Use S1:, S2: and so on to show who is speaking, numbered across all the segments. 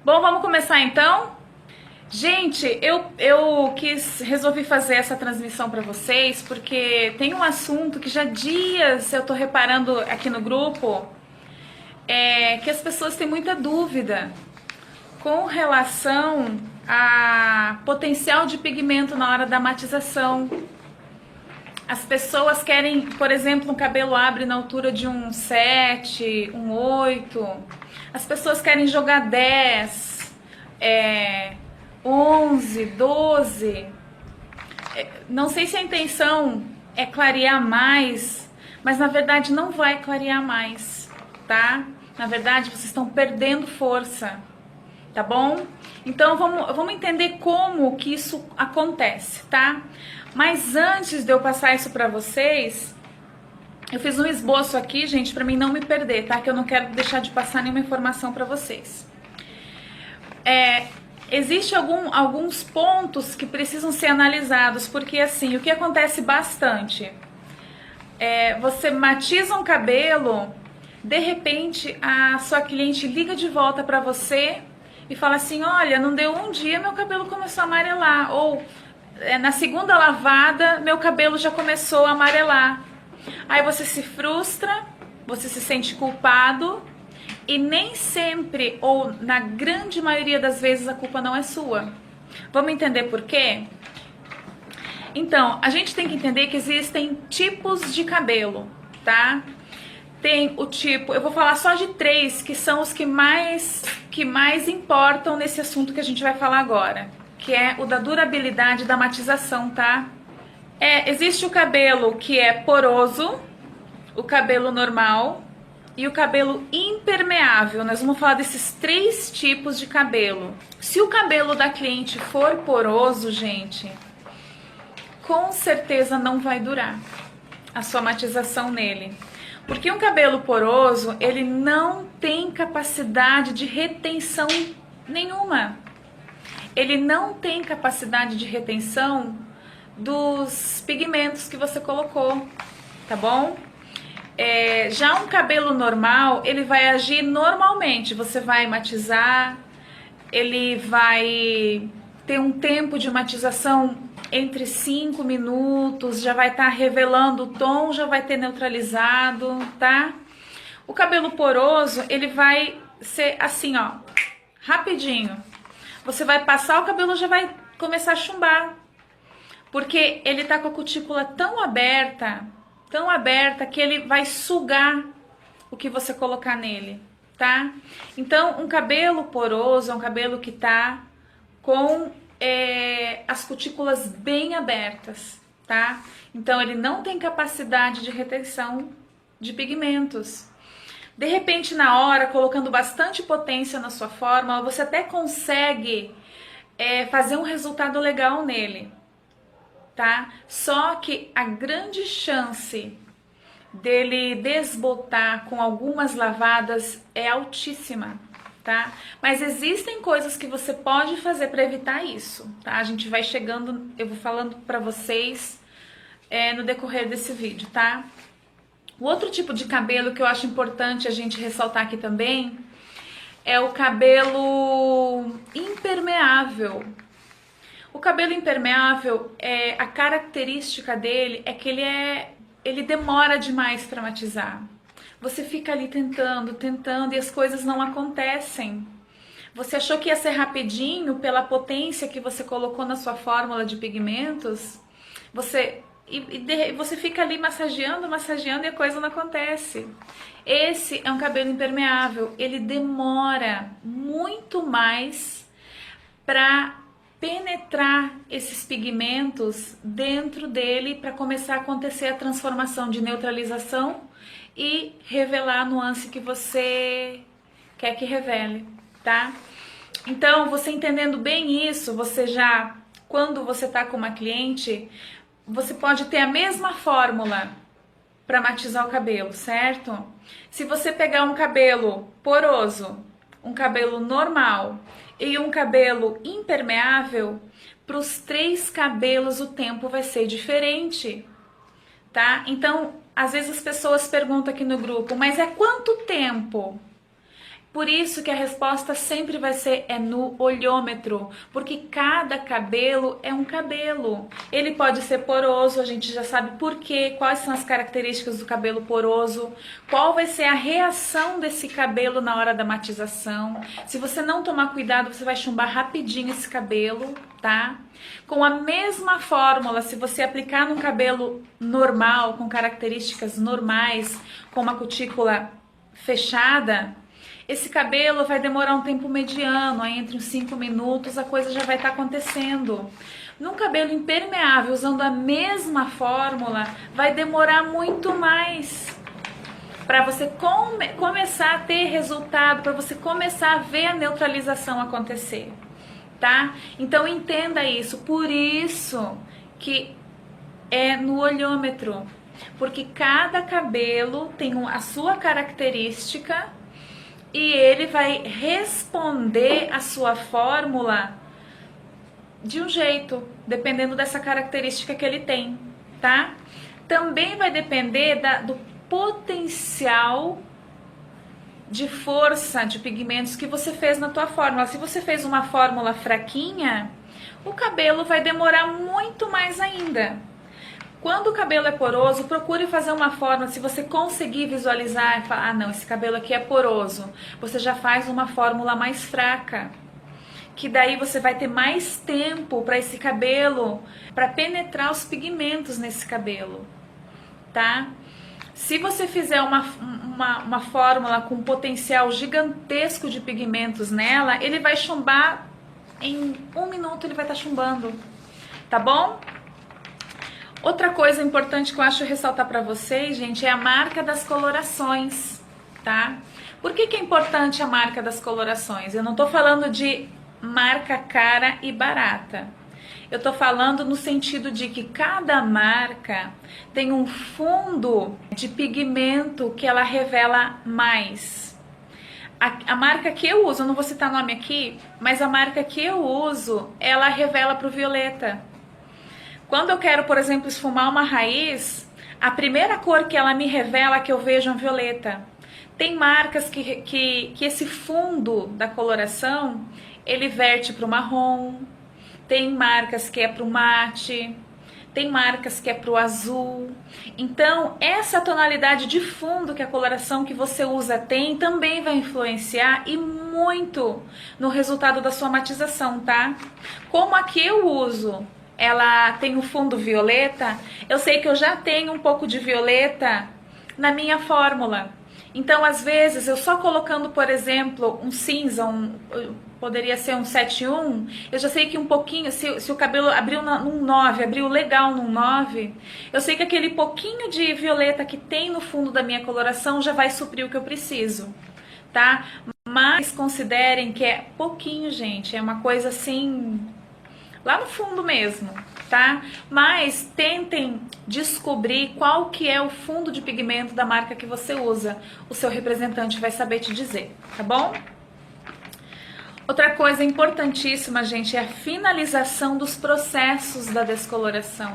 S1: Bom, vamos começar então? Gente, eu resolvi fazer essa transmissão para vocês porque tem um assunto que já há dias eu tô reparando aqui no grupo, que as pessoas têm muita dúvida com relação a potencial de pigmento na hora da matização. As pessoas querem, por exemplo, um cabelo abre na altura de um 7, um 8. As pessoas querem jogar 10, 11, 12. Não sei se a intenção é clarear mais, mas na verdade não vai clarear mais, tá? Na verdade, vocês estão perdendo força, tá bom? Então vamos entender como que isso acontece, tá? Mas antes de eu passar isso pra vocês, eu fiz um esboço aqui, gente, pra mim não me perder, tá? Que eu não quero deixar de passar nenhuma informação pra vocês. Existem alguns pontos que precisam ser analisados, porque assim, o que acontece bastante você matiza um cabelo, de repente a sua cliente liga de volta pra você e fala assim, olha, não deu um dia, meu cabelo começou a amarelar, ou na segunda lavada, meu cabelo já começou a amarelar. Aí você se frustra, você se sente culpado e nem sempre, ou na grande maioria das vezes, a culpa não é sua. Vamos entender por quê? Então, a gente tem que entender que existem tipos de cabelo, tá? Tem o tipo, eu vou falar só de 3, que são os que mais importam nesse assunto que a gente vai falar agora, que é o da durabilidade da matização, tá? Existe o cabelo que é poroso, o cabelo normal e o cabelo impermeável. Nós vamos falar desses 3 tipos de cabelo. Se o cabelo da cliente for poroso, gente, com certeza não vai durar a sua matização nele. Porque um cabelo poroso, ele não tem capacidade de retenção nenhuma. Ele não tem capacidade de retenção dos pigmentos que você colocou, tá bom? Já um cabelo normal, ele vai agir normalmente. Você vai matizar, ele vai ter um tempo de matização entre 5 minutos, já vai estar revelando o tom, já vai ter neutralizado, tá? O cabelo poroso, ele vai ser assim, ó, rapidinho. Você vai passar, o cabelo já vai começar a chumbar, porque ele tá com a cutícula tão aberta que ele vai sugar o que você colocar nele, tá? Então, um cabelo poroso é um cabelo que tá com as cutículas bem abertas, tá? Então, ele não tem capacidade de retenção de pigmentos. De repente, na hora, colocando bastante potência na sua fórmula, você até consegue fazer um resultado legal nele, tá? Só que a grande chance dele desbotar com algumas lavadas é altíssima, tá? Mas existem coisas que você pode fazer para evitar isso, tá? A gente vai chegando, eu vou falando para vocês no decorrer desse vídeo, tá? O outro tipo de cabelo que eu acho importante a gente ressaltar aqui também é o cabelo impermeável. O cabelo impermeável, a característica dele é que ele demora demais para matizar. Você fica ali tentando e as coisas não acontecem. Você achou que ia ser rapidinho pela potência que você colocou na sua fórmula de pigmentos? Você fica ali massageando e a coisa não acontece. Esse é um cabelo impermeável. Ele demora muito mais para penetrar esses pigmentos dentro dele para começar a acontecer a transformação de neutralização e revelar a nuance que você quer que revele, tá? Então, você entendendo bem isso, quando você tá com uma cliente, você pode ter a mesma fórmula para matizar o cabelo, certo? Se você pegar um cabelo poroso, um cabelo normal e um cabelo impermeável, para os 3 cabelos o tempo vai ser diferente, tá? Então, às vezes as pessoas perguntam aqui no grupo, mas é quanto tempo? Por isso que a resposta sempre vai ser no olhômetro, porque cada cabelo é um cabelo. Ele pode ser poroso, a gente já sabe por quê, quais são as características do cabelo poroso, qual vai ser a reação desse cabelo na hora da matização. Se você não tomar cuidado, você vai chumbar rapidinho esse cabelo, tá? Com a mesma fórmula, se você aplicar num cabelo normal, com características normais, com uma cutícula fechada, esse cabelo vai demorar um tempo mediano, aí entre uns 5 minutos a coisa já vai estar acontecendo. Num cabelo impermeável, usando a mesma fórmula, vai demorar muito mais para você começar a ter resultado, para você começar a ver a neutralização acontecer, tá? Então entenda isso, por isso que é no olhômetro, porque cada cabelo tem a sua característica e ele vai responder a sua fórmula de um jeito, dependendo dessa característica que ele tem, tá? Também vai depender do potencial de força de pigmentos que você fez na tua fórmula. Se você fez uma fórmula fraquinha, o cabelo vai demorar muito mais ainda. Quando o cabelo é poroso, procure fazer uma fórmula, se você conseguir visualizar e falar, ah não, esse cabelo aqui é poroso, você já faz uma fórmula mais fraca, que daí você vai ter mais tempo para esse cabelo, para penetrar os pigmentos nesse cabelo, tá? Se você fizer uma fórmula com potencial gigantesco de pigmentos nela, ele vai chumbar, em 1 minuto ele vai estar chumbando, tá bom? Outra coisa importante que eu acho ressaltar para vocês, gente, é a marca das colorações, tá? Por que é importante a marca das colorações? Eu não tô falando de marca cara e barata. Eu tô falando no sentido de que cada marca tem um fundo de pigmento que ela revela mais. A marca que eu uso, eu não vou citar nome aqui, mas a marca que eu uso, ela revela pro violeta. Quando eu quero, por exemplo, esfumar uma raiz, a primeira cor que ela me revela que eu vejo é um violeta. Tem marcas que esse fundo da coloração, ele verte para o marrom, tem marcas que é para o mate, tem marcas que é para o azul. Então, essa tonalidade de fundo que a coloração que você usa tem, também vai influenciar e muito no resultado da sua matização, tá? Como a que eu uso, ela tem um fundo violeta, eu sei que eu já tenho um pouco de violeta na minha fórmula. Então, às vezes, eu só colocando, por exemplo, um cinza, poderia ser um 7-1, eu já sei que um pouquinho, se o cabelo abriu num 9, abriu legal num 9, eu sei que aquele pouquinho de violeta que tem no fundo da minha coloração já vai suprir o que eu preciso, tá? Mas considerem que é pouquinho, gente, é uma coisa assim, lá no fundo mesmo, tá? Mas tentem descobrir qual que é o fundo de pigmento da marca que você usa. O seu representante vai saber te dizer, tá bom? Outra coisa importantíssima, gente, é a finalização dos processos da descoloração.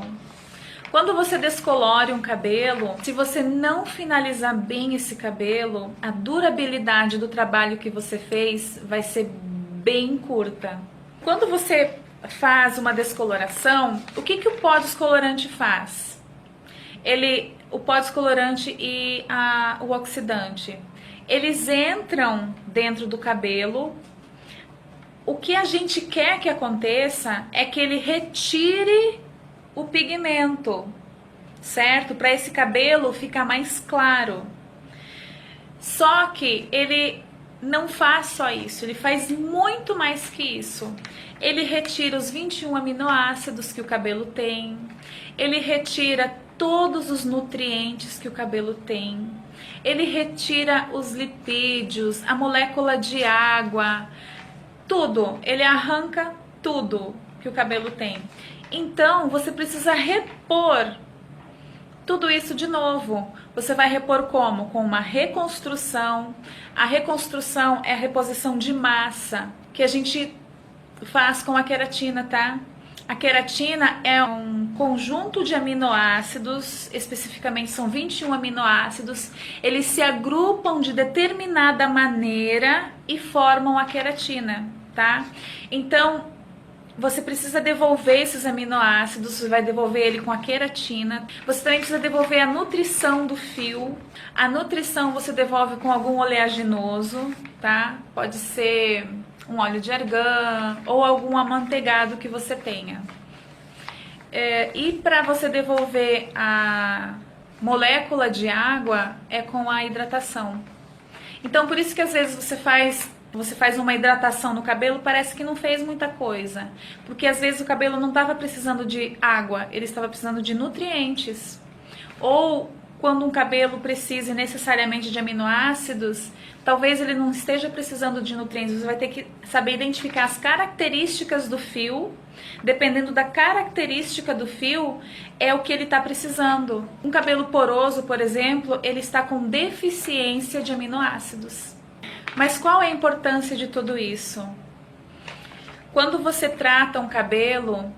S1: Quando você descolore um cabelo, se você não finalizar bem esse cabelo, a durabilidade do trabalho que você fez vai ser bem curta. Quando você faz uma descoloração, o que o pó descolorante faz? O pó descolorante e o oxidante, eles entram dentro do cabelo. O que a gente quer que aconteça é que ele retire o pigmento, certo? Para esse cabelo ficar mais claro. Só que ele não faz só isso, ele faz muito mais que isso. Ele retira os 21 aminoácidos que o cabelo tem, ele retira todos os nutrientes que o cabelo tem, ele retira os lipídios, a molécula de água, tudo, ele arranca tudo que o cabelo tem. Então, você precisa repor tudo isso de novo. Você vai repor como? Com uma reconstrução. A reconstrução é a reposição de massa que a gente faz com a queratina, tá? A queratina é um conjunto de aminoácidos, especificamente são 21 aminoácidos. Eles se agrupam de determinada maneira e formam a queratina, tá? Então, você precisa devolver esses aminoácidos, você vai devolver ele com a queratina. Você também precisa devolver a nutrição do fio. A nutrição você devolve com algum oleaginoso, tá? Pode ser um óleo de argan ou algum amanteigado que você tenha. E para você devolver a molécula de água é com a hidratação. Então por isso que às vezes você faz uma hidratação no cabelo, parece que não fez muita coisa. Porque às vezes o cabelo não estava precisando de água, ele estava precisando de nutrientes. Ou quando um cabelo precise necessariamente de aminoácidos, talvez ele não esteja precisando de nutrientes. Você vai ter que saber identificar as características do fio. Dependendo da característica do fio, é o que ele está precisando. Um cabelo poroso, por exemplo, ele está com deficiência de aminoácidos. Mas qual é a importância de tudo isso? Quando você trata um cabelo,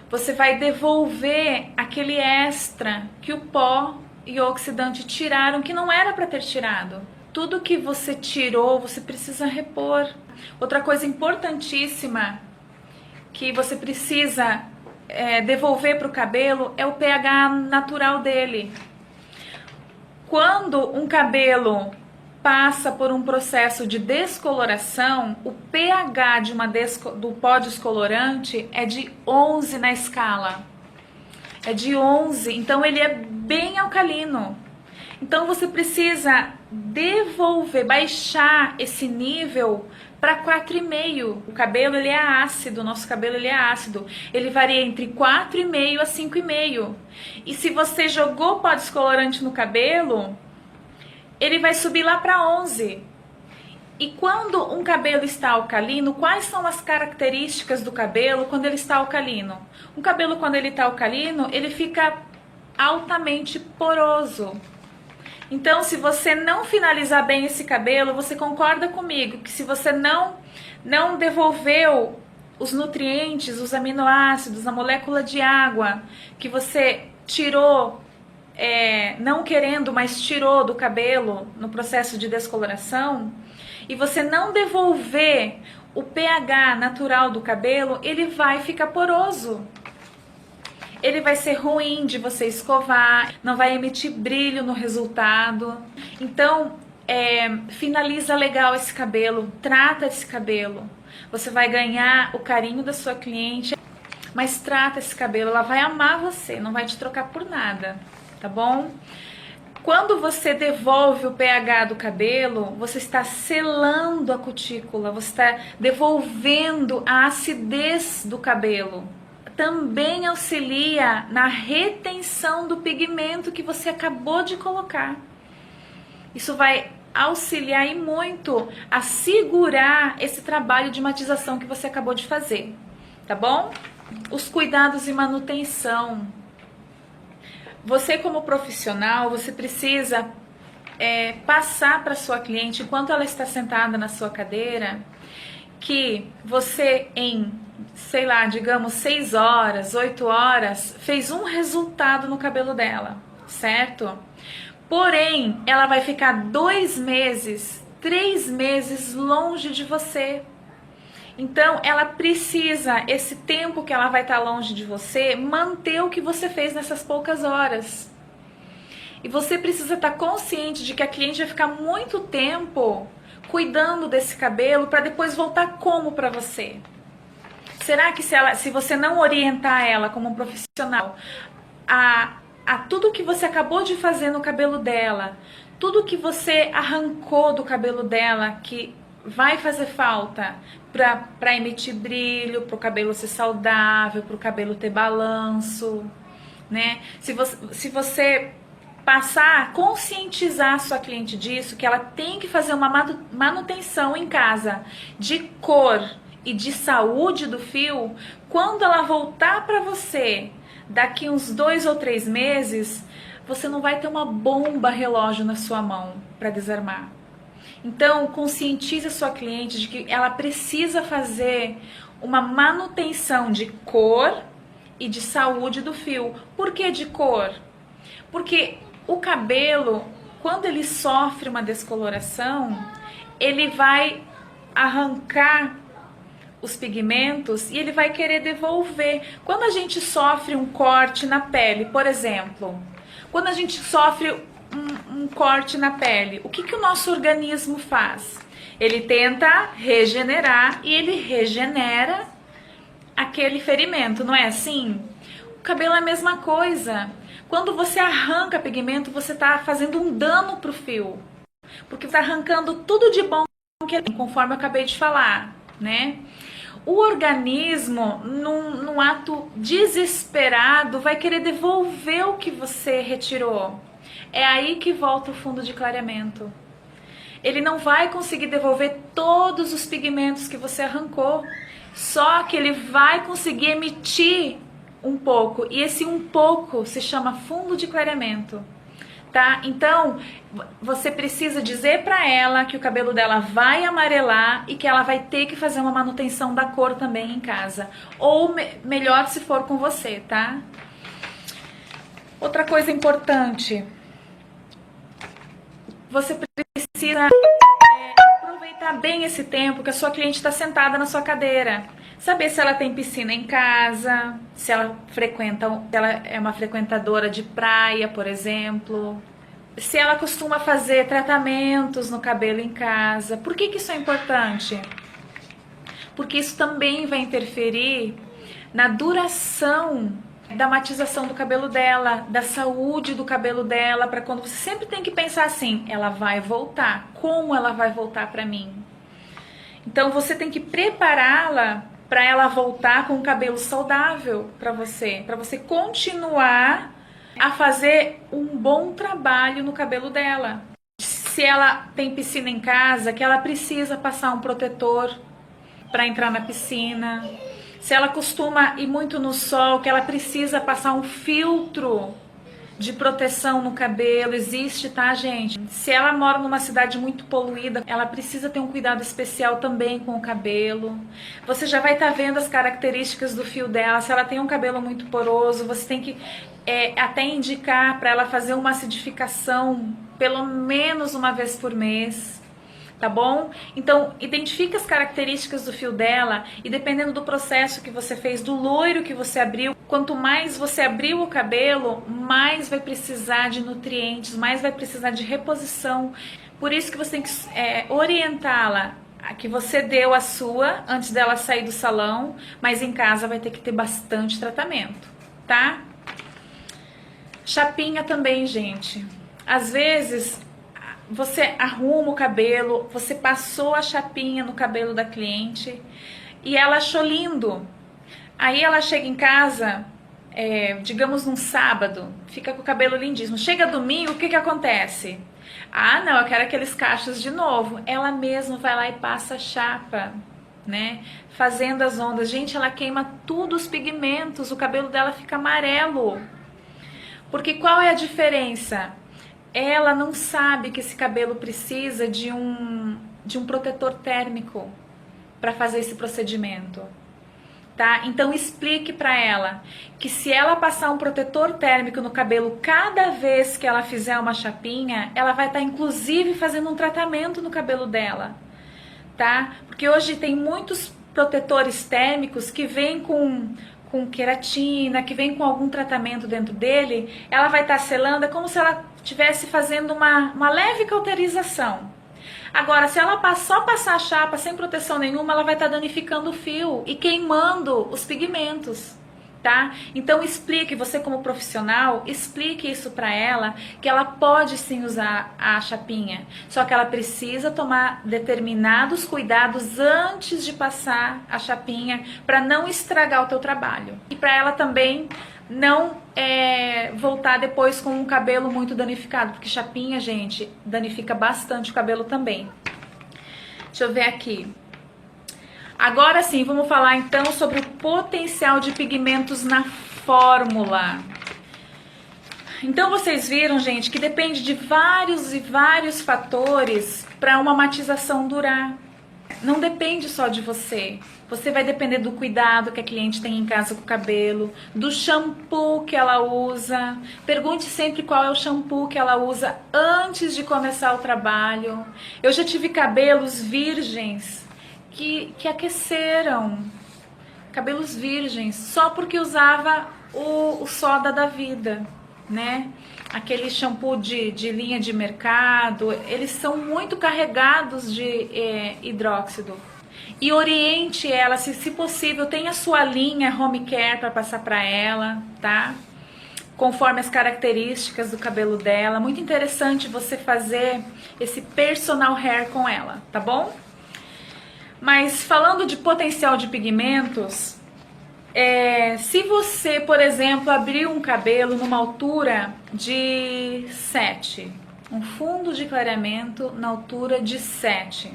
S1: você vai devolver aquele extra que o pó e o oxidante tiraram, que não era para ter tirado. Tudo que você tirou, você precisa repor. Outra coisa importantíssima que você precisa devolver para o cabelo é o pH natural dele. Quando um cabelo passa por um processo de descoloração, o pH do pó descolorante é de 11 na escala. É de 11, então ele é bem alcalino. Então você precisa devolver, baixar esse nível para 4,5. O cabelo ele é ácido, o nosso cabelo ele é ácido. Ele varia entre 4,5 a 5,5. E se você jogou pó descolorante no cabelo, ele vai subir lá para 11. E quando um cabelo está alcalino, quais são as características do cabelo quando ele está alcalino? Um cabelo, quando ele está alcalino, ele fica altamente poroso. Então, se você não finalizar bem esse cabelo, você concorda comigo que se você não devolveu os nutrientes, os aminoácidos, a molécula de água que você tirou, não querendo, mas tirou do cabelo no processo de descoloração, e você não devolver o pH natural do cabelo, ele vai ficar poroso. Ele vai ser ruim de você escovar, não vai emitir brilho no resultado. Então, finaliza legal esse cabelo, trata esse cabelo. Você vai ganhar o carinho da sua cliente, mas trata esse cabelo, ela vai amar você, não vai te trocar por nada, tá bom? Quando você devolve o pH do cabelo, você está selando a cutícula, você está devolvendo a acidez do cabelo. Também auxilia na retenção do pigmento que você acabou de colocar. Isso vai auxiliar e muito a segurar esse trabalho de matização que você acabou de fazer, tá bom? Os cuidados e manutenção. Você como profissional, você precisa passar para sua cliente, enquanto ela está sentada na sua cadeira, que você em, sei lá, digamos 6 horas, 8 horas, fez um resultado no cabelo dela, certo? Porém, ela vai ficar 2 meses, 3 meses longe de você. Então, ela precisa, esse tempo que ela vai estar longe de você, manter o que você fez nessas poucas horas. E você precisa estar consciente de que a cliente vai ficar muito tempo cuidando desse cabelo para depois voltar como para você? Será que se você não orientar ela como um profissional a tudo que você acabou de fazer no cabelo dela, tudo que você arrancou do cabelo dela que vai fazer falta para emitir brilho, para o cabelo ser saudável, para o cabelo ter balanço, né? Se você passar a conscientizar a sua cliente disso, que ela tem que fazer uma manutenção em casa de cor e de saúde do fio, quando ela voltar para você daqui uns 2 ou 3 meses, você não vai ter uma bomba relógio na sua mão para desarmar. Então, conscientize a sua cliente de que ela precisa fazer uma manutenção de cor e de saúde do fio. Por que de cor? Porque o cabelo, quando ele sofre uma descoloração, ele vai arrancar os pigmentos e ele vai querer devolver. Quando a gente sofre um corte na pele, por exemplo, quando a gente sofre um corte na pele, o que o nosso organismo faz? Ele tenta regenerar e ele regenera aquele ferimento, não é assim? O cabelo é a mesma coisa. Quando você arranca pigmento, você está fazendo um dano para o fio, porque está arrancando tudo de bom que ele tem, conforme eu acabei de falar, né? O organismo, num ato desesperado, vai querer devolver o que você retirou. É aí que volta o fundo de clareamento. Ele não vai conseguir devolver todos os pigmentos que você arrancou, só que ele vai conseguir emitir um pouco, e esse um pouco se chama fundo de clareamento. Tá? Então, você precisa dizer para ela que o cabelo dela vai amarelar e que ela vai ter que fazer uma manutenção da cor também em casa. Ou melhor se for com você, tá? Outra coisa importante. Você precisa aproveitar bem esse tempo que a sua cliente está sentada na sua cadeira. Saber se ela tem piscina em casa, se ela é uma frequentadora de praia, por exemplo. Se ela costuma fazer tratamentos no cabelo em casa. Por que isso é importante? Porque isso também vai interferir na duração da matização do cabelo dela, da saúde do cabelo dela, para quando você sempre tem que pensar assim, ela vai voltar, como ela vai voltar para mim? Então você tem que prepará-la para ela voltar com um cabelo saudável para você continuar a fazer um bom trabalho no cabelo dela. Se ela tem piscina em casa, que ela precisa passar um protetor para entrar na piscina. Se ela costuma ir muito no sol, que ela precisa passar um filtro de proteção no cabelo, existe, tá, gente? Se ela mora numa cidade muito poluída, ela precisa ter um cuidado especial também com o cabelo. Você já vai estar vendo as características do fio dela. Se ela tem um cabelo muito poroso, você tem que até indicar para ela fazer uma acidificação pelo menos uma vez por mês. Tá bom? Então, identifique as características do fio dela e dependendo do processo que você fez, do loiro que você abriu, quanto mais você abriu o cabelo, mais vai precisar de nutrientes, mais vai precisar de reposição. Por isso que você tem que orientá-la a que você deu a sua antes dela sair do salão, mas em casa vai ter que ter bastante tratamento, tá? Chapinha também, gente. Às vezes você arruma o cabelo, você passou a chapinha no cabelo da cliente e ela achou lindo. Aí ela chega em casa, digamos num sábado, fica com o cabelo lindíssimo. Chega domingo, o que acontece? Ah, não, eu quero aqueles cachos de novo. Ela mesma vai lá e passa a chapa, né? Fazendo as ondas. Gente, ela queima tudo os pigmentos, o cabelo dela fica amarelo. Porque qual é a diferença? Ela não sabe que esse cabelo precisa de um protetor térmico para fazer esse procedimento, tá? Então explique para ela que se ela passar um protetor térmico no cabelo cada vez que ela fizer uma chapinha, ela vai estar inclusive fazendo um tratamento no cabelo dela, tá? Porque hoje tem muitos protetores térmicos que vêm com queratina, que vem com algum tratamento dentro dele, ela vai estar selando, é como se ela estivesse fazendo uma leve cauterização. Agora, se ela só passar a chapa sem proteção nenhuma, ela vai estar danificando o fio e queimando os pigmentos, tá? Então explique, você como profissional, explique isso para ela, que ela pode sim usar a chapinha, só que ela precisa tomar determinados cuidados antes de passar a chapinha para não estragar o teu trabalho. E para ela também não voltar depois com um cabelo muito danificado, porque chapinha, gente, danifica bastante o cabelo também. Deixa eu ver aqui. Agora sim, vamos falar então sobre o potencial de pigmentos na fórmula. Então vocês viram, gente, que depende de vários e vários fatores para uma matização durar. Não depende só de você. Você vai depender do cuidado que a cliente tem em casa com o cabelo, do shampoo que ela usa. Pergunte sempre qual é o shampoo que ela usa antes de começar o trabalho. Eu já tive cabelos virgens que aqueceram. Cabelos virgens, só porque usava o soda da vida, né? Aquele shampoo de linha de mercado, eles são muito carregados de hidróxido. E oriente ela, se possível, tenha a sua linha home care para passar para ela, tá? Conforme as características do cabelo dela. Muito interessante você fazer esse personal hair com ela, tá bom? Mas falando de potencial de pigmentos, se você, por exemplo, abrir um cabelo numa altura de 7, um fundo de clareamento na altura de 7,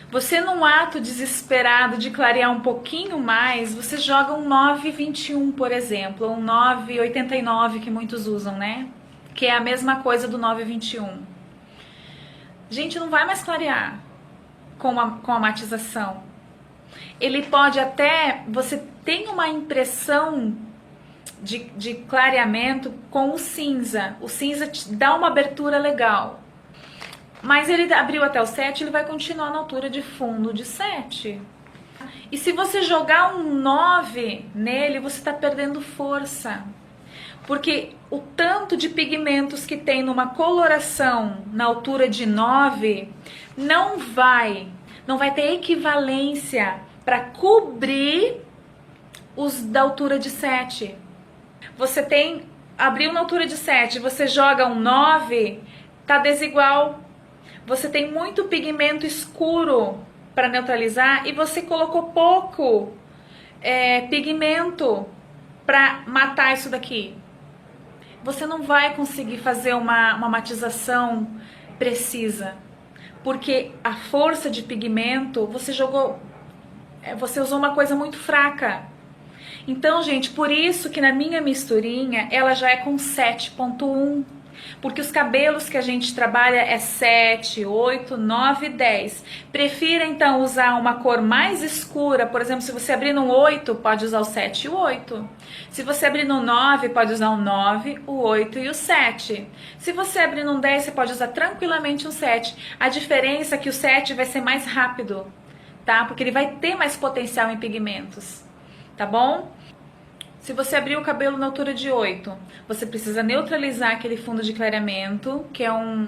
S1: você num ato desesperado de clarear um pouquinho mais, você joga um 9,21, por exemplo, ou um 9,89 que muitos usam, né? Que é a mesma coisa do 9,21. Gente, não vai mais clarear com a matização. Ele pode até, você tem uma impressão de clareamento com o cinza te dá uma abertura legal, mas ele abriu até o 7, ele vai continuar na altura de fundo de 7. E se você jogar um 9 nele, você está perdendo força, porque o tanto de pigmentos que tem numa coloração na altura de 9 não vai ter equivalência para cobrir os da altura de 7. Você abriu na altura de 7, você joga um 9, tá desigual. Você tem muito pigmento escuro para neutralizar e você colocou pouco pigmento para matar isso daqui. Você não vai conseguir fazer uma matização precisa, porque a força de pigmento você usou uma coisa muito fraca. Então, gente, por isso que na minha misturinha ela já é com 7,1, porque os cabelos que a gente trabalha é 7, 8, 9, 10. Prefira então usar uma cor mais escura, por exemplo, se você abrir no 8, pode usar o 7 e o 8. Se você abrir no 9, pode usar o 9, o 8 e o 7. Se você abrir no 10, você pode usar tranquilamente o 7. A diferença é que o 7 vai ser mais rápido, tá? Porque ele vai ter mais potencial em pigmentos, tá bom? Se você abrir o cabelo na altura de 8, você precisa neutralizar aquele fundo de clareamento, que é um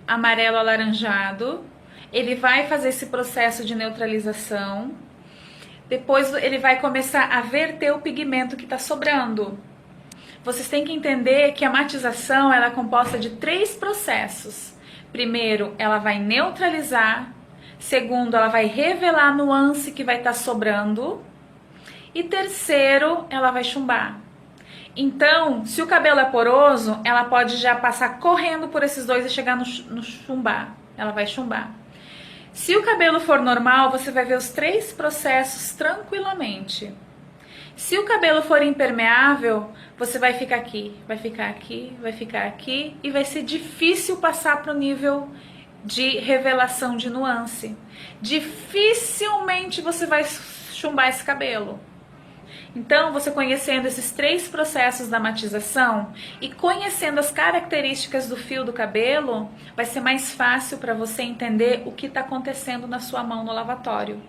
S1: amarelo alaranjado. Ele vai fazer esse processo de neutralização. Depois ele vai começar a verter o pigmento que está sobrando. Vocês têm que entender que a matização ela é composta de 3 processos. Primeiro, ela vai neutralizar. Segundo, ela vai revelar a nuance que vai estar sobrando. E terceiro, ela vai chumbar. Então, se o cabelo é poroso, ela pode já passar correndo por esses dois e chegar no chumbar. Ela vai chumbar. Se o cabelo for normal, você vai ver os 3 processos tranquilamente. Se o cabelo for impermeável, você vai ficar aqui, vai ficar aqui, vai ficar aqui e vai ser difícil passar para o nível de revelação de nuance. Dificilmente você vai chumbar esse cabelo. Então, você conhecendo esses 3 processos da matização e conhecendo as características do fio do cabelo, vai ser mais fácil para você entender o que está acontecendo na sua mão no lavatório.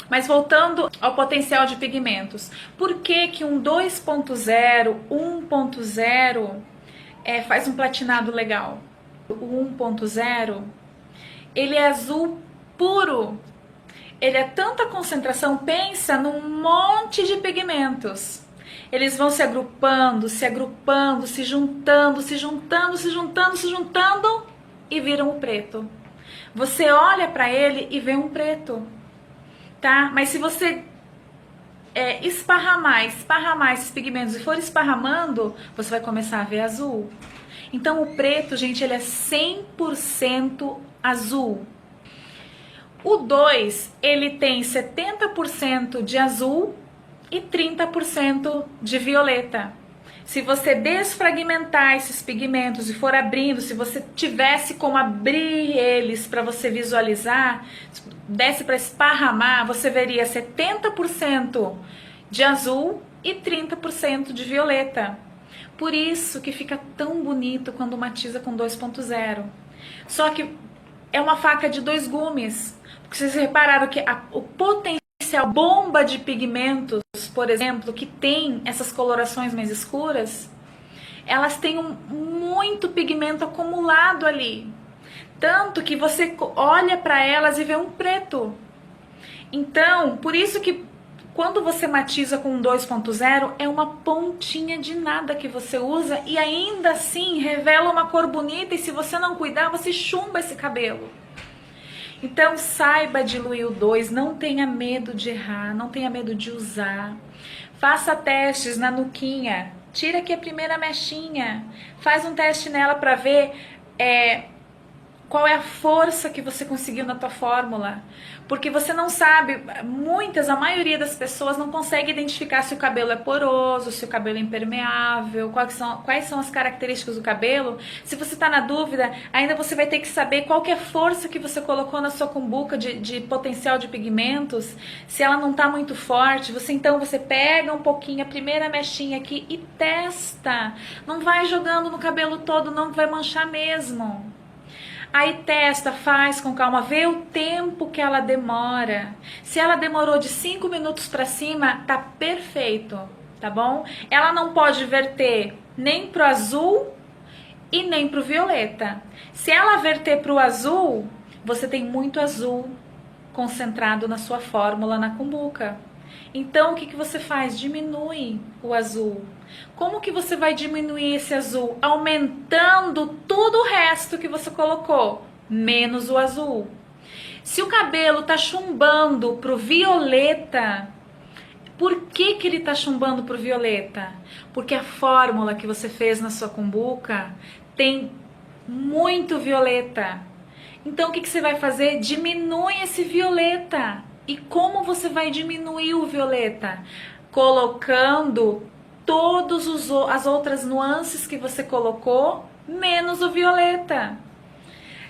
S1: Mas voltando ao potencial de pigmentos, por que que um 2.0, 1.0 faz um platinado legal? O 1.0, ele é azul puro. Ele é tanta concentração, pensa num monte de pigmentos. Eles vão se agrupando, se juntando, se juntando, se juntando, se juntando e viram o preto. Você olha para ele e vê um preto, tá? Mas se você esparramar esses pigmentos e for esparramando, você vai começar a ver azul. Então o preto, gente, ele é 100% azul. O 2, ele tem 70% de azul e 30% de violeta. Se você desfragmentar esses pigmentos e for abrindo, se você tivesse como abrir eles para você visualizar, desse para esparramar, você veria 70% de azul e 30% de violeta. Por isso que fica tão bonito quando matiza com 2.0. Só que é uma faca de dois gumes. Porque vocês repararam que o potencial bomba de pigmentos, por exemplo, que tem essas colorações mais escuras, elas têm muito pigmento acumulado ali. Tanto que você olha para elas e vê um preto. Então, por isso que quando você matiza com 2.0, é uma pontinha de nada que você usa e ainda assim revela uma cor bonita, e se você não cuidar, você chumba esse cabelo. Então saiba diluir o 2, não tenha medo de errar, não tenha medo de usar. Faça testes na nuquinha, tira aqui a primeira mechinha, faz um teste nela para ver qual é a força que você conseguiu na tua fórmula. Porque você não sabe, a maioria das pessoas não consegue identificar se o cabelo é poroso, se o cabelo é impermeável, quais são as características do cabelo. Se você está na dúvida, ainda você vai ter que saber qual que é a força que você colocou na sua cumbuca de potencial de pigmentos. Se ela não está muito forte, então você pega um pouquinho, a primeira mechinha aqui e testa. Não vai jogando no cabelo todo, não vai manchar mesmo. Aí testa, faz com calma, vê o tempo que ela demora. Se ela demorou de 5 minutos para cima, tá perfeito, tá bom? Ela não pode verter nem pro azul e nem pro violeta. Se ela verter pro azul, você tem muito azul concentrado na sua fórmula na cumbuca. Então o que você faz? Diminui o azul. Como que você vai diminuir esse azul? Aumentando tudo o resto que você colocou, menos o azul. Se o cabelo tá chumbando pro violeta, por que ele tá chumbando pro violeta? Porque a fórmula que você fez na sua cumbuca tem muito violeta. Então o que você vai fazer? Diminui esse violeta. E como você vai diminuir o violeta? Colocando todas as outras nuances que você colocou, menos o violeta.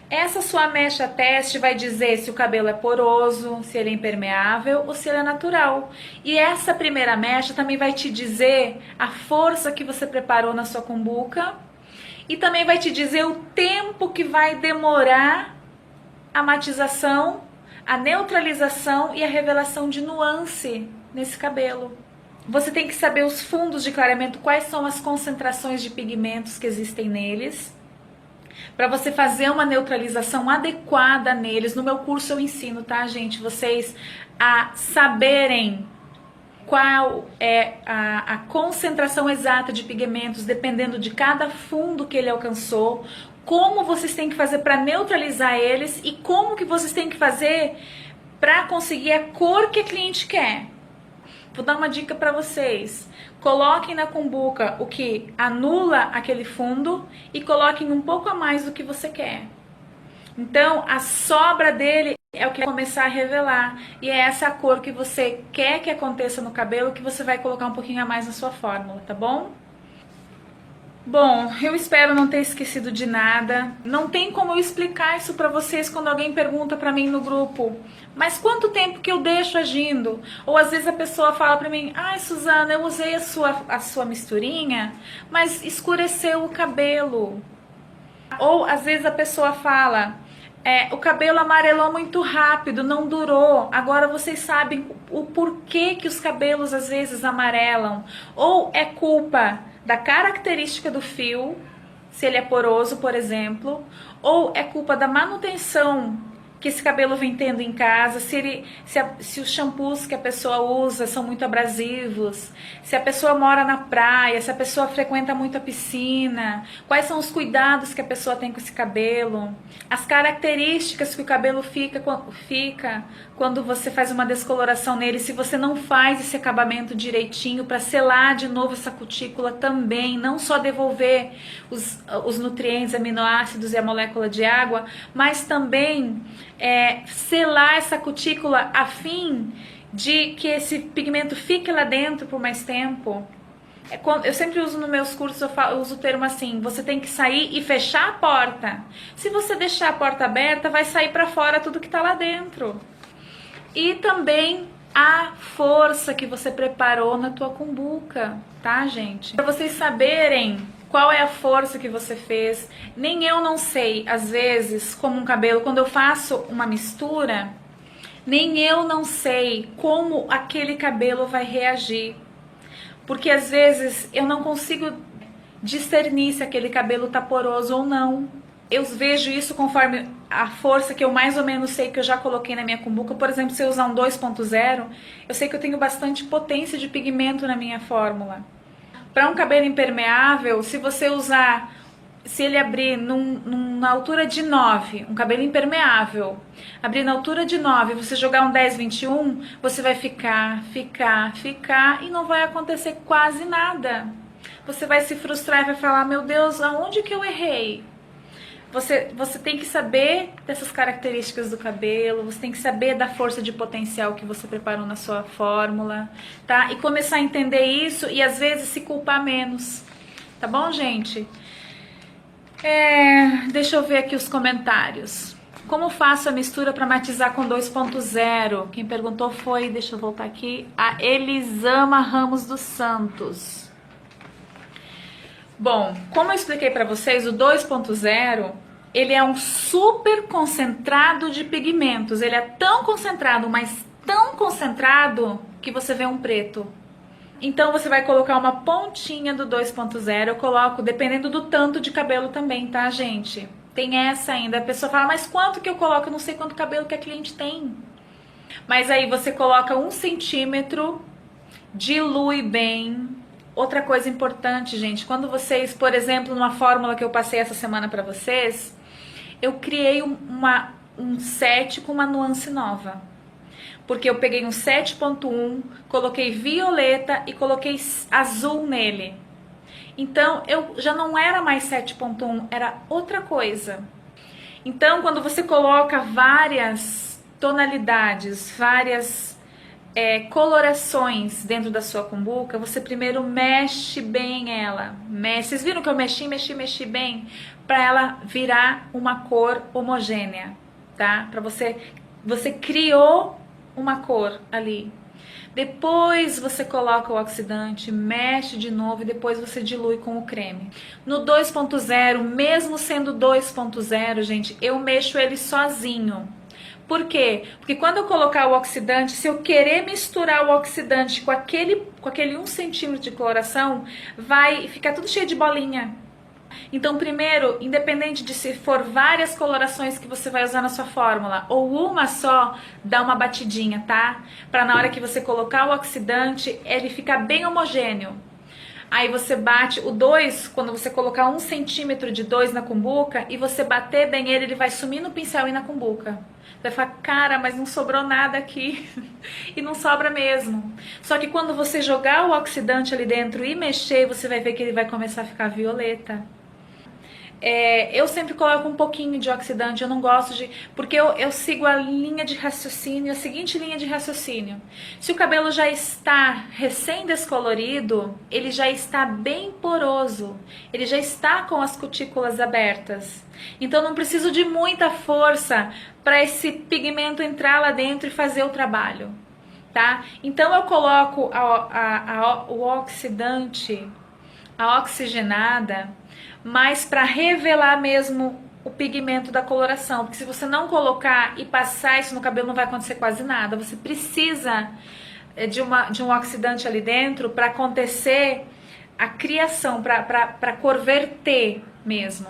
S1: Essa sua mecha teste vai dizer se o cabelo é poroso, se ele é impermeável ou se ele é natural. E essa primeira mecha também vai te dizer a força que você preparou na sua cumbuca e também vai te dizer o tempo que vai demorar a matização, a neutralização e a revelação de nuance nesse cabelo. Você tem que saber os fundos de clareamento, quais são as concentrações de pigmentos que existem neles, para você fazer uma neutralização adequada neles. No meu curso eu ensino, tá, gente? Vocês a saberem qual é a concentração exata de pigmentos, dependendo de cada fundo que ele alcançou, como vocês têm que fazer para neutralizar eles e como que vocês têm que fazer para conseguir a cor que a cliente quer. Vou dar uma dica para vocês. Coloquem na cumbuca o que anula aquele fundo e coloquem um pouco a mais do que você quer. Então, a sobra dele é o que vai começar a revelar. E é essa cor que você quer que aconteça no cabelo que você vai colocar um pouquinho a mais na sua fórmula, tá bom? Bom, eu espero não ter esquecido de nada. Não tem como eu explicar isso pra vocês quando alguém pergunta pra mim no grupo. Mas quanto tempo que eu deixo agindo? Ou às vezes a pessoa fala pra mim: ai, Suzana, eu usei a sua misturinha, mas escureceu o cabelo. Ou às vezes a pessoa fala: o cabelo amarelou muito rápido, não durou. Agora vocês sabem o porquê que os cabelos às vezes amarelam. Ou é culpa da característica do fio, se ele é poroso, por exemplo, ou é culpa da manutenção que esse cabelo vem tendo em casa, se os shampoos que a pessoa usa são muito abrasivos, se a pessoa mora na praia, se a pessoa frequenta muito a piscina, quais são os cuidados que a pessoa tem com esse cabelo, as características que o cabelo fica quando você faz uma descoloração nele, se você não faz esse acabamento direitinho para selar de novo essa cutícula também, não só devolver os nutrientes, aminoácidos e a molécula de água, mas também selar essa cutícula a fim de que esse pigmento fique lá dentro por mais tempo. Eu sempre uso nos meus cursos, eu uso o termo assim, você tem que sair e fechar a porta. Se você deixar a porta aberta, vai sair para fora tudo que tá lá dentro. E também a força que você preparou na tua cumbuca, tá, gente? Para vocês saberem qual é a força que você fez, nem eu não sei, às vezes, como um cabelo, quando eu faço uma mistura, nem eu não sei como aquele cabelo vai reagir. Porque às vezes eu não consigo discernir se aquele cabelo tá poroso ou não. Eu vejo isso conforme a força que eu mais ou menos sei que eu já coloquei na minha cumbuca. Por exemplo, se eu usar um 2.0, eu sei que eu tenho bastante potência de pigmento na minha fórmula. Para um cabelo impermeável, se você usar, se ele abrir na altura de 9, um cabelo impermeável, abrir na altura de 9, você jogar um 10-21, você vai ficar e não vai acontecer quase nada. Você vai se frustrar e vai falar, meu Deus, aonde que eu errei? Você tem que saber dessas características do cabelo, você tem que saber da força de potencial que você preparou na sua fórmula, tá? E começar a entender isso e às vezes se culpar menos, tá bom, gente? Deixa eu ver aqui os comentários. Como faço a mistura para matizar com 2.0? Quem perguntou foi, deixa eu voltar aqui, a Elisama Ramos dos Santos. Bom, como eu expliquei para vocês, o 2.0, ele é um super concentrado de pigmentos. Ele é tão concentrado, mas tão concentrado, que você vê um preto. Então você vai colocar uma pontinha do 2.0, eu coloco dependendo do tanto de cabelo também, tá, gente? Tem essa ainda, a pessoa fala, mas quanto que eu coloco? Eu não sei quanto cabelo que a cliente tem. Mas aí você coloca 1 centímetro, dilui bem. Outra coisa importante, gente, quando vocês, por exemplo, numa fórmula que eu passei essa semana pra vocês, eu criei um set com uma nuance nova. Porque eu peguei um 7.1, coloquei violeta e coloquei azul nele. Então, eu já não era mais 7.1, era outra coisa. Então, quando você coloca várias tonalidades, várias colorações dentro da sua cumbuca, você primeiro mexe bem ela. Vocês viram que eu mexi bem? Para ela virar uma cor homogênea, tá? Para você criou uma cor ali. Depois você coloca o oxidante, mexe de novo e depois você dilui com o creme. No 2.0, mesmo sendo 2.0, gente, eu mexo ele sozinho. Por quê? Porque quando eu colocar o oxidante, se eu querer misturar o oxidante com aquele 1 centímetro de coloração, vai ficar tudo cheio de bolinha. Então, primeiro, independente de se for várias colorações que você vai usar na sua fórmula ou uma só, dá uma batidinha, tá? Para na hora que você colocar o oxidante, ele ficar bem homogêneo. Aí você bate o 2, quando você colocar 1 centímetro de 2 na cumbuca e você bater bem ele vai sumir no pincel e na cumbuca. Você vai falar, cara, mas não sobrou nada aqui. E não sobra mesmo. Só que quando você jogar o oxidante ali dentro e mexer, você vai ver que ele vai começar a ficar violeta. Eu sempre coloco um pouquinho de oxidante, eu não gosto de... Porque eu sigo a linha de raciocínio, a seguinte linha de raciocínio. Se o cabelo já está recém-descolorido, ele já está bem poroso, ele já está com as cutículas abertas. Então não preciso de muita força para esse pigmento entrar lá dentro e fazer o trabalho, tá? Então eu coloco o oxidante, a oxigenada, mas para revelar mesmo o pigmento da coloração, porque se você não colocar e passar isso no cabelo não vai acontecer quase nada. Você precisa de um oxidante ali dentro para acontecer a criação, para a cor verter mesmo.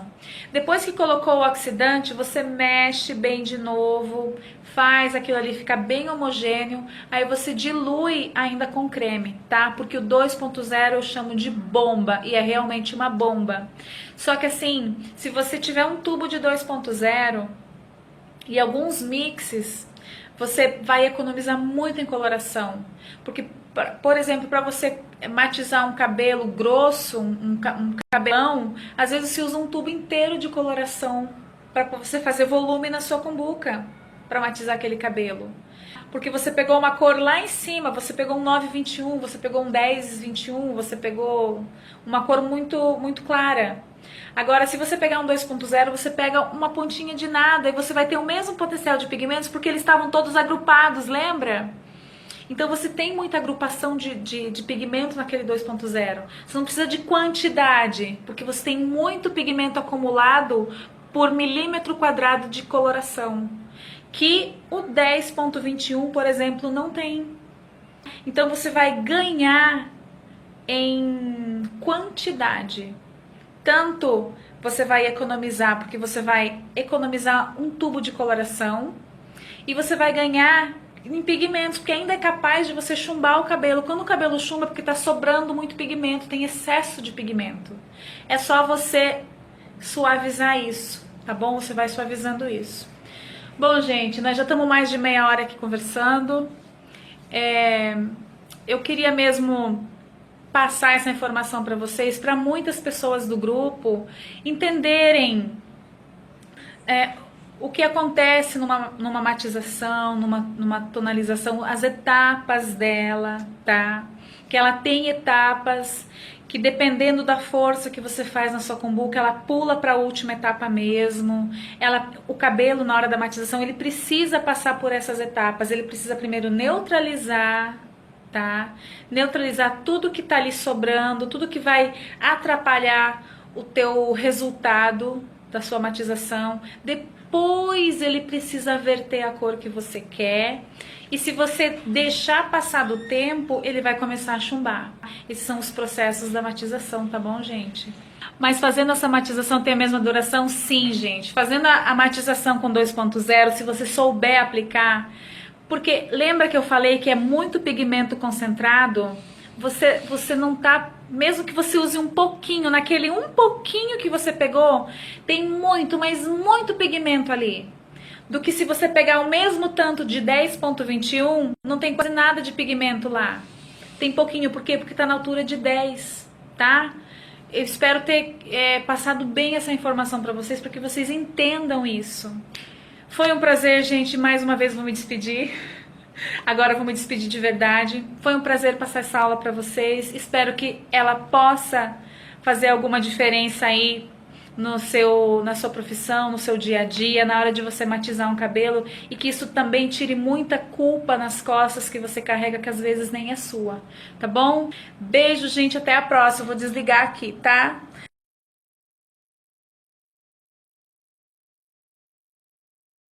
S1: Depois que colocou o oxidante, você mexe bem de novo, faz aquilo ali ficar bem homogêneo, aí você dilui ainda com creme, tá? Porque o 2.0 eu chamo de bomba e é realmente uma bomba. Só que assim, se você tiver um tubo de 2.0 e alguns mixes, você vai economizar muito em coloração, porque por exemplo, para você matizar um cabelo grosso, um cabelão, às vezes se usa um tubo inteiro de coloração para você fazer volume na sua cumbuca. para matizar aquele cabelo. Porque você pegou uma cor lá em cima, você pegou um 921, você pegou um 1021, você pegou uma cor muito clara. Agora, se você pegar um 2.0, você pega uma pontinha de nada e você vai ter o mesmo potencial de pigmentos porque eles estavam todos agrupados, lembra? Então você tem muita agrupação de pigmento naquele 2.0. Você não precisa de quantidade, porque você tem muito pigmento acumulado por milímetro quadrado de coloração, que o 10.21, por exemplo, não tem. Então você vai ganhar em quantidade. Tanto você vai economizar, porque você vai economizar um tubo de coloração, e você vai ganhar em pigmentos, porque ainda é capaz de você chumbar o cabelo. Quando o cabelo chumba é porque está sobrando muito pigmento, tem excesso de pigmento. É só você suavizar isso, tá bom? Você vai suavizando isso. Bom, gente, nós já estamos mais de meia hora aqui conversando. Eu queria mesmo passar essa informação para vocês, para muitas pessoas do grupo entenderem o que acontece numa matização, numa tonalização, as etapas dela, tá? Que ela tem etapas que, dependendo da força que você faz na sua cumbuca, ela pula para a última etapa mesmo. O cabelo, na hora da matização, ele precisa passar por essas etapas. Ele precisa primeiro neutralizar, tá? Neutralizar tudo que tá ali sobrando, tudo que vai atrapalhar o teu resultado da sua matização. Depois ele precisa verter a cor que você quer. E se você deixar passar do tempo, ele vai começar a chumbar. Esses são os processos da matização, tá bom, gente? Mas fazendo essa matização tem a mesma duração? Sim, gente. Fazendo a matização com 2.0, se você souber aplicar, porque lembra que eu falei que é muito pigmento concentrado? Você não tá, mesmo que você use um pouquinho, naquele um pouquinho que você pegou, tem muito, mas muito pigmento ali. Do que se você pegar o mesmo tanto de 10.21, não tem quase nada de pigmento lá. Tem pouquinho, por quê? Porque tá na altura de 10, tá? Eu espero ter passado bem essa informação para vocês, para que vocês entendam isso. Foi um prazer, gente, mais uma vez vou me despedir. Agora vou me despedir de verdade. Foi um prazer passar essa aula para vocês. Espero que ela possa fazer alguma diferença aí na sua profissão, no seu dia a dia, na hora de você matizar um cabelo, e que isso também tire muita culpa nas costas que você carrega, que às vezes nem é sua, tá bom? Beijo, gente, até a próxima. Vou desligar aqui, tá?